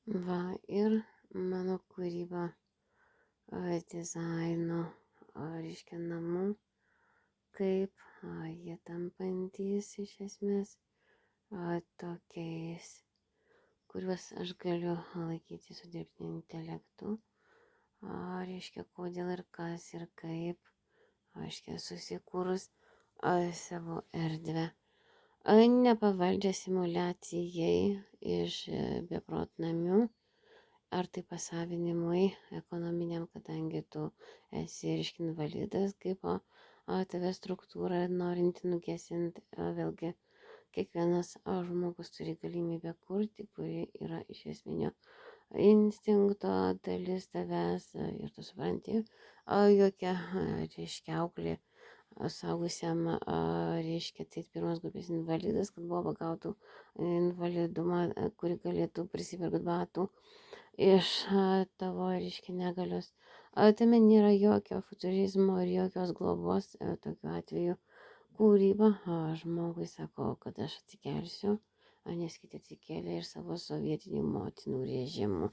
Va, ir mano kūryba dizaino, reiškia namų, kaip jie tampantys iš esmės tokiais, kuriuos aš galiu laikyti su dirbtiniu intelektu, reiškia kodėl ir kas ir kaip, reiškia susikūrus savo erdvę, nepavaldžią simuliacijai iš beprotnamių ar tai pasavinimui ekonominiam, kadangi tu esi reiškia invalidas, kaip tave struktūra norinti nugesinti, vėlgi kiekvienas žmogus turi galimybę kurti, kuri yra iš esminio instinkto dalis tavęs ir tu supranti, jokia, reiškia, auklė suaugusiam, reiškia, tai pirmas grupės invalidas, kad buvo gautų invalidumą, kuri galėtų prisipirkti batų iš tavo, reiškia, negalios. Tame nėra jokio futurizmo ir jokios globos, tokiu atveju kūryba žmogui sako, kad aš atsikelsiu, nes kiti atsikėlė ir savo sovietinių motinų režimu.